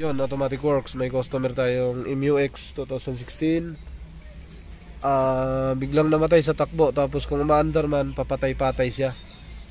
Yun, Automatic Works. May customer tayong MUX 2016. Biglang namatay sa takbo. Tapos kung umaandar man, papatay-patay siya.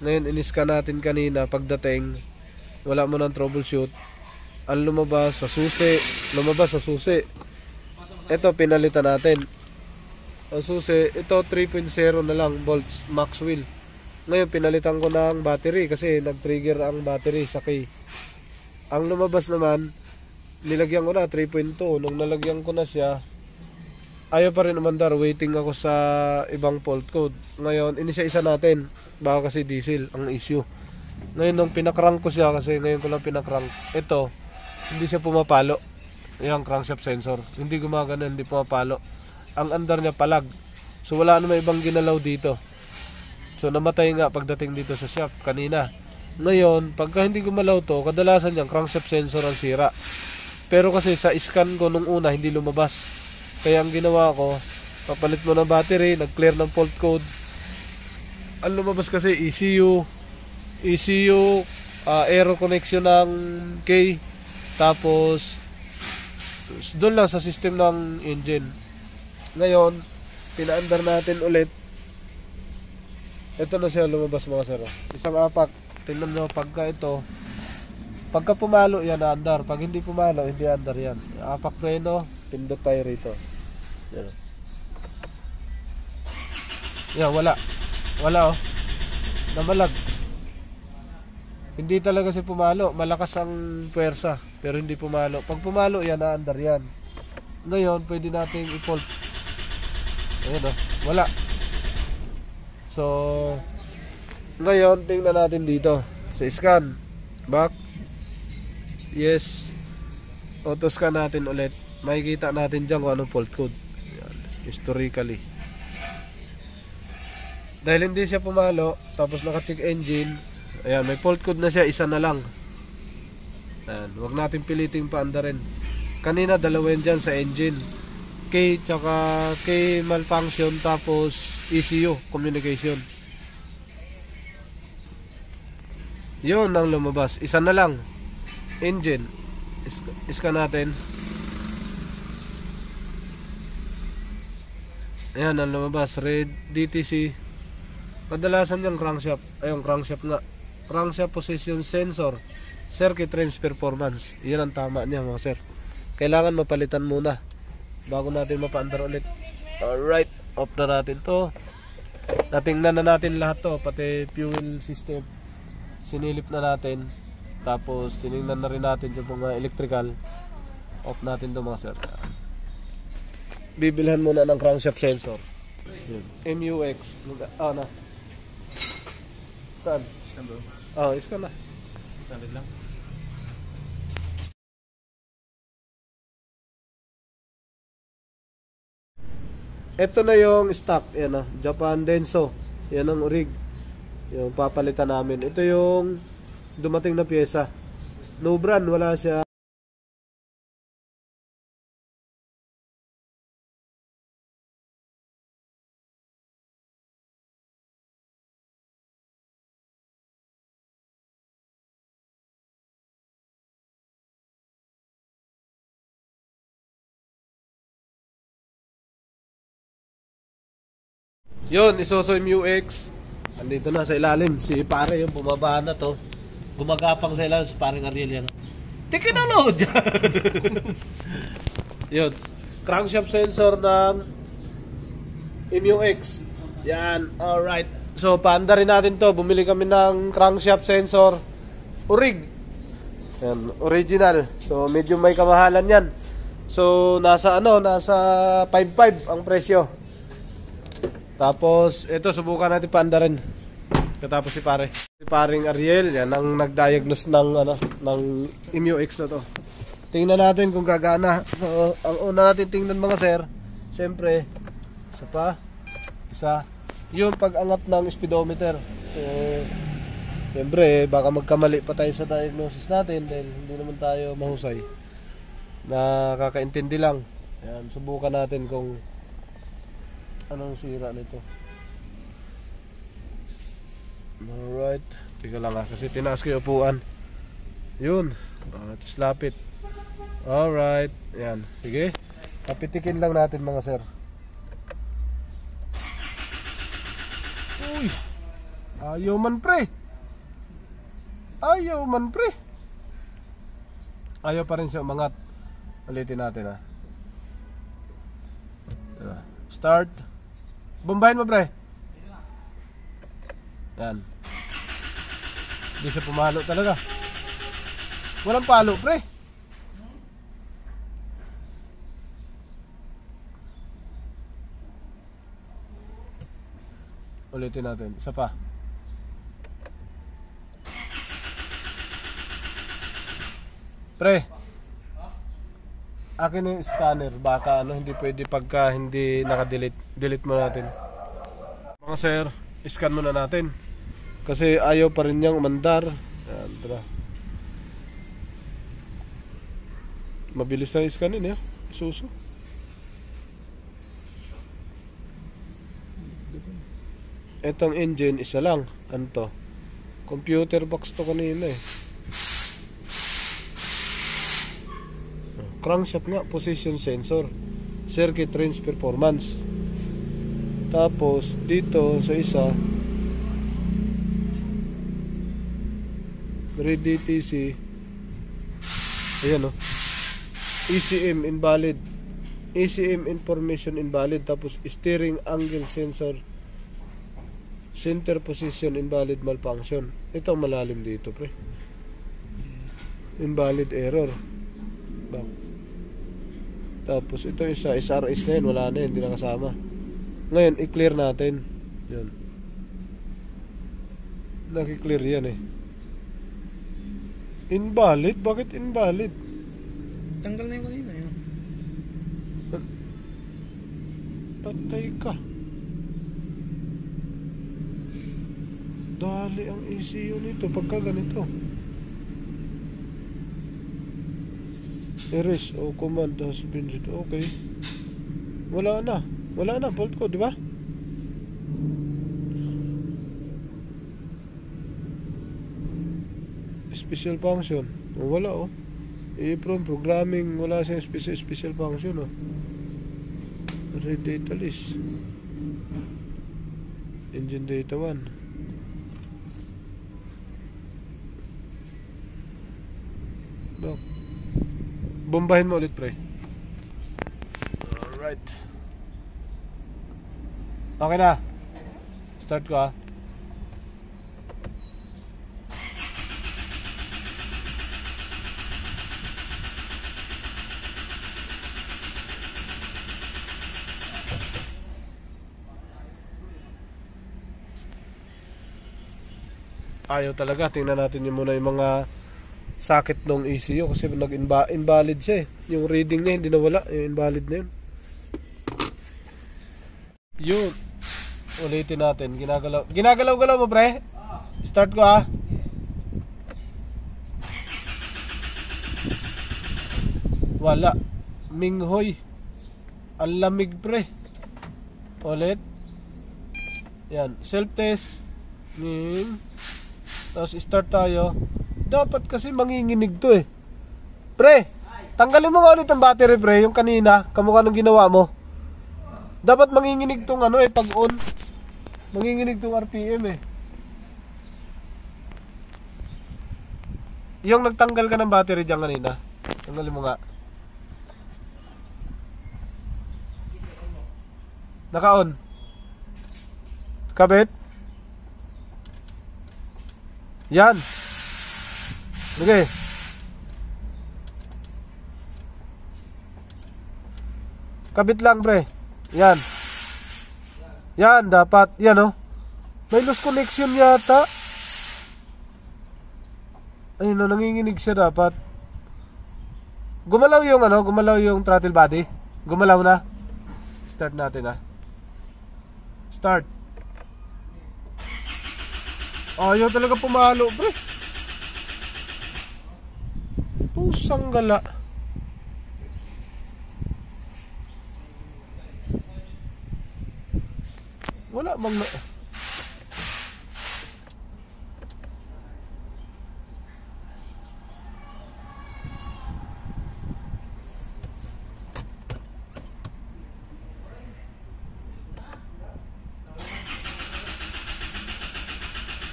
Ngayon, iniskan natin kanina. Pagdating, wala mo ng troubleshoot. Ang lumabas sa susi. Ito, pinalitan natin. Ang susi, ito 3.0 na lang volts, max wheel. Ngayon, pinalitan ko ng battery kasi nag-trigger ang battery sa key. Ang lumabas naman, nilagyan ko na 3.2. Nung nalagyan ko na siya, ayaw pa rin umandar. Waiting ako sa ibang fault code. Ngayon, inisa-isa natin. Baka kasi diesel ang issue. Ngayon, nung pinakrank ko siya, kasi ngayon ko lang pinakrank, ito, hindi siya pumapalo. Yung crankshaft sensor. Hindi gumagana, hindi pumapalo. Ang andar niya palag. So, wala naman ibang ginalaw dito. So, namatay nga pagdating dito sa shop kanina. Ngayon, pagka hindi gumalaw to, kadalasan yung crankshaft sensor ang sira. Pero kasi sa scan ko nung una, hindi lumabas. Kaya ang ginawa ko, papalit mo ng battery, nag-clear ng fault code. Ang lumabas kasi ECU, error connection ng key. Tapos, doon lang sa system ng engine. Ngayon, pinaandar natin ulit. Ito na siya lumabas mga sir. Isang apak. Tingnan nyo pagka pumalo yan, andar. Pag hindi pumalo, hindi andar yan. Apak preno, pindot tayo rito. Yan. Yan, wala oh. Namalag. Hindi talaga si pumalo. Malakas ang puwersa, pero hindi pumalo. Pag pumalo yan, andar yan. Ngayon, pwede natin i-fault. Ayan oh, wala. So, ngayon, tingnan natin dito sa scan. Back. Yes. Auto scan natin ulit. Makikita natin dyan kung anong fault code. Ayan. Historically. Dahil hindi siya pumalo, tapos naka-check engine, ayan, may fault code na siya, isa na lang. Ayan. Huwag natin piliting paandarin. Kanina, dalawa yan dyan sa engine. K, tsaka K malfunction, tapos ECU, communication. Yun ang lumabas. Isa na lang. Engine. Iskan natin. Ayan ang lumabas. Red DTC. Kadalasan yung crankshaft. Ayun, crankshaft nga. Crankshaft position sensor. Circuit range performance. Yan ang tama niya mga sir. Kailangan mapalitan muna bago natin mapaandar ulit. Alright. Off na natin to. Natingnan na natin lahat to. Pati fuel system. Sinilip na natin. Tapos tinignan na rin natin yung mga electrical. Off natin to mga sir. Bibilhan muna ng crankshaft sensor. Yun. MUX. Na. Saan? Iskan bro. Iskan na. Salit lang. Ito na yung stock. Yan Japan Denso. Yan ang rig. Yung papalitan namin. Ito yung dumating na pyesa. No brand, wala siya. Yun, Isuzu MUX. Andito na sa ilalim. Si pare yung bumaba na to. Gumagapang sa ilalim. Si paring Ariel yan. Teknolod! Yun. Crankshaft sensor ng MUX. Yan. Alright. So, paanda rin natin to. Bumili kami ng crankshaft sensor. Urig. Yan. Original. So, medyo may kamahalan yan. So, nasa 5.5 ang presyo. Tapos, ito, subukan natin paanda rin. Katapos si pare. Si paring Ariel, yan ang nag-diagnose ng MUX na to. Tingnan natin kung gagana. So, ang una natin tingnan mga sir, syempre, isa, yung pag-angat ng speedometer. So, syempre, baka magkamali pa tayo sa diagnosis natin dahil hindi naman tayo mahusay. Nakakaintindi lang. Yan, subukan natin kung anong sira nito. Alright. Tika lang kasi tinaas ko yung upuan. Yun. Tapos lapit. Alright. Yan. Sige. Papitikin lang natin mga sir. Uy. Ayaw man pre. Ayaw man pre. Ayaw pa rin siya umangat. Ulitin natin ha. Start. Bombahin mo pre. Yan. Hindi siya pumalo talaga. Walang palo pre. Ulitin natin. Isa pa. Pre. Akin yung scanner. Baka hindi pwede pagka hindi naka-delete. Delete mo natin. Mga sir, scan muna natin. Kasi ayaw pa rin niyang umandar. Ayan, tara. Mabilis na i-scanin eh. Isuso. Itong engine, isa lang. Ano to? Computer box to kanina eh. Crankshaft nga, position sensor, circuit range performance. Tapos dito sa isa, ready TC. Ayan o. ECM invalid. ECM information invalid. Tapos steering angle sensor, center position invalid, malfunction. Ito malalim dito pre. Invalid error. Tapos ito isa SRS na yun. Wala na yun, hindi nakasama. Ngayon i-clear natin. Yan. Naki-clear yan eh. Invalid? Bakit invalid? Tanggal na yung kanina yun. Patay ka. Dali ang ECU nito pagka ganito. Erase o command has been read. Okay. Wala na. Wala na fault code, di ba? Special function. Wala oh. From programming, wala siyang special function oh. Read data list. Engine data 1. Back. Bombahin mo ulit pre. Alright. Okay na. Start ko ah. Ayaw talaga. Tingnan natin yung muna yung mga sakit ng ECU kasi nag-invalid siya eh. Yung reading niya hindi nawala, yung invalid na yun. Yun. Ulitin natin. Ginagalaw-galaw mo pre. Start ko ah. Wala. Minghoy. Ang lamig pre. Ulit. Yan. Self-test. Tapos start tayo. Dapat kasi manginginig to eh. Pre, tanggalin mo nga ulit ang battery pre. Yung kanina, kamukha ng ginawa mo. Dapat manginginig tong pag on. Manginginig tong RPM eh. Yung nagtanggal ka ng battery dyan kanina. Tanggalin mo nga. Naka-on. Kabit. Yan. Okay. Kabit lang pre. Yan. Yan dapat. Yan oh. May loose connection yata. Ayun oh, nanginginig siya dapat. Gumalaw yung gumalaw yung throttle body. Gumalaw na. Start natin ah. Start. Ayaw talaga pumalo pre. Pusang gala. Wala bang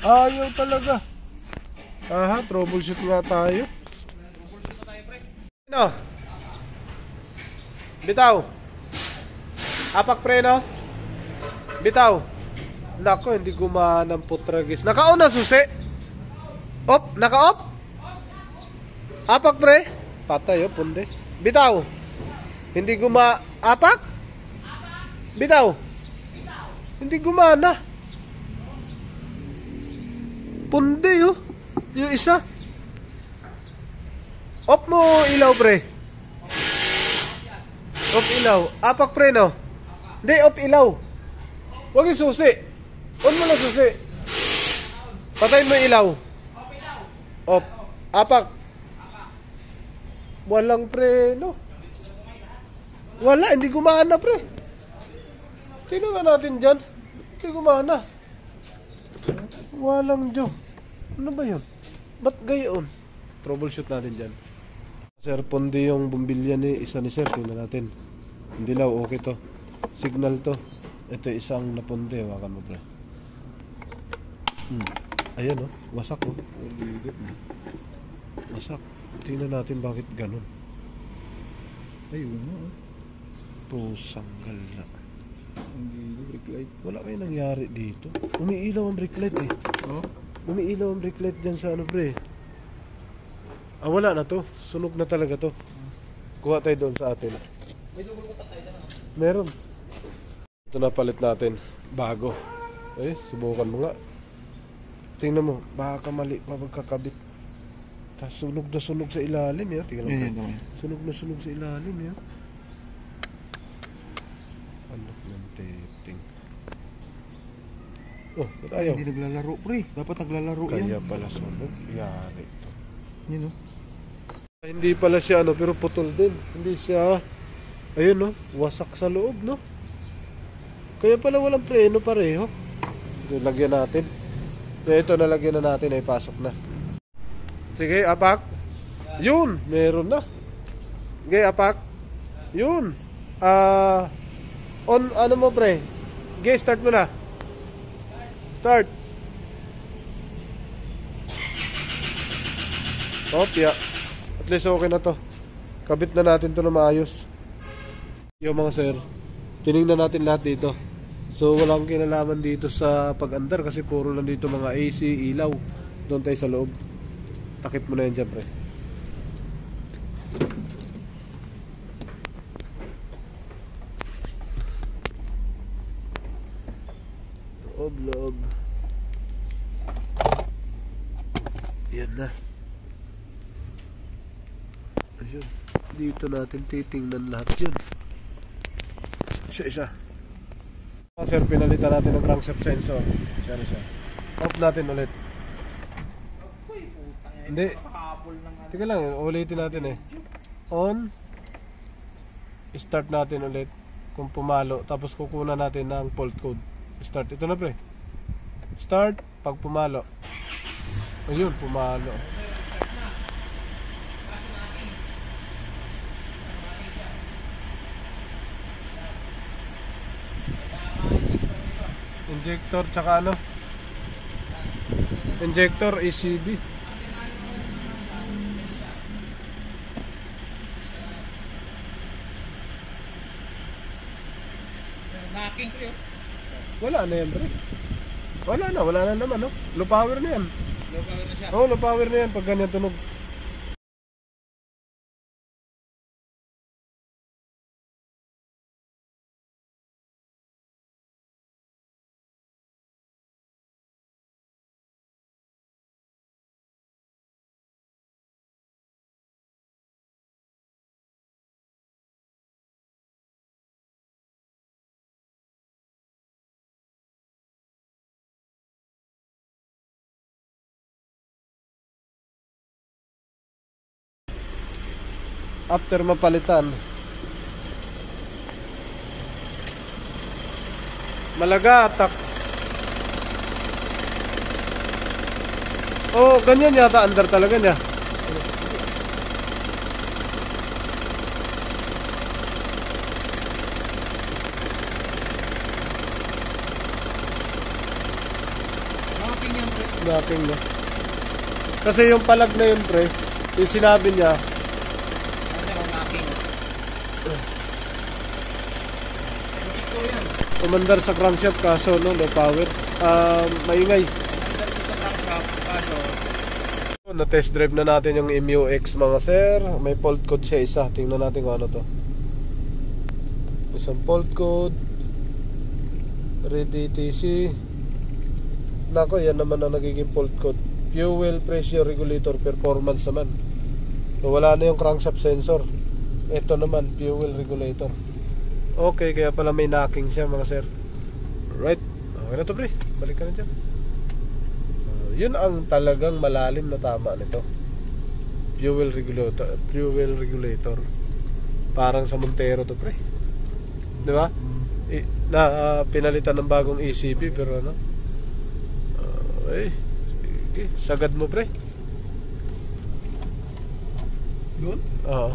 Ayaw talaga. Aha, troubleshoot nga tayo. No. Bitaw. Apak preno. Bitaw. Nako, hindi gumana ang putragis. Naka-on na susi. Op, naka-op. Apak pre. Patay oh, punde. Bitaw. Hindi apak. Bitaw. Hindi gumana. Punde oh. Yung isa. Op mo ilaw pre. Op ilaw. Apak pre no. Hindi, op ilaw. Huwag yung susi. On mo na susi. Patayin mo yung ilaw. Op. Apak. Walang preno. Wala, hindi gumana pre. Tingnan natin dyan. Hindi gumana. Walang Diyo. Ano ba yun? Ba't gayon? Troubleshoot natin dyan. Sir, pondi yung bumbilya ni isa ni sir. Tingnan natin. Hindi law, okay to. Signal to. Ito isang napondi. Hawakan mo pre. Ayan oh, wasak oh. Wasak. Tingnan natin bakit ganun. Ayun mo. Pusang gala. Hindi brake light. Wala kayo nangyari dito. Umiilaw ang brake light eh. Oh? Umiilaw ang brake light dyan sa ano pre. Ah wala na to. Sunog na talaga to. Kuha tayo doon sa atin. Meron. Ito na palit natin. Bago. Eh, subukan mo nga. Tingnan mo, baka mali pa magkakabit. Tapos sunog na sunog sa ilalim ya. Tingnan mo. Sunog na sunog sa ilalim ya. Anak ng teting. Oh, ba't ayaw? Hindi naglalaro pre. Dapat naglalaro yan. Kaya pala sunog. Yari ito. Yun oh. Hindi pala siya ano, pero putol din. Hindi siya, ayun no, wasak sa loob no. Kaya pala walang preno pareho. Ito, lagyan natin. Ito nalagyan na natin ay pasok na. Sige, apak. Yun, meron na. Sige, apak. Yun. On, ano mo pre? Sige, start mo na. Start. Opya. At least okay na to. Kabit na natin to na maayos. Yung mga sir, tinignan natin lahat dito. So walang kinalaman dito sa pag-andar kasi puro lang dito mga AC, ilaw. Doon tayo sa loob. Takip mo na yan dyan pre. Loob. Yan na. Ayun. Dito natin titingnan lahat yun. Isa-isa. Sir, pinalitan natin ng crankshaft sensor. Siya. Off natin ulit. Hindi. Tika lang, ulitin natin eh. On. Start natin ulit. Kung pumalo. Tapos kukunan natin ng fault code. Start. Ito na pre. Start. Pag pumalo. Ayun, pumalo. Injector tsaka ano? Injector ECB. Knocking pre. Wala na yan pre. Wala na naman no? Low power na yan. Low power na siya. Oo, low power na yan pag ganyan tunog. After mapalitan, malagatak. Oh, ganyan yata under talaga niya. Knocking yan pre. knocking, no? Kasi yung palag na yun, pre, yung sinabi niya, Knocking. umandar sa crankshaft kaso no, low power. Maingay. Na-test drive na natin yung MUX mga sir. May fault code siya isa. Tingnan natin kung ano to. Isang fault code. Ready TC. Nako, yan naman ang nagiging fault code. Fuel pressure regulator performance naman. So, wala na yung crankshaft sensor. Ito naman, fuel regulator. Okay, kaya pala may knocking siya mga sir. Right. Okay na to, pre. Balik ka na dyan. Yun ang talagang malalim na tama nito. Fuel regulator. Fuel regulator. Parang sa Montero to, pre. Di ba? Pinalitan ng bagong ECP pero ano. Sige. Sagad mo, pre. Yun? Oo.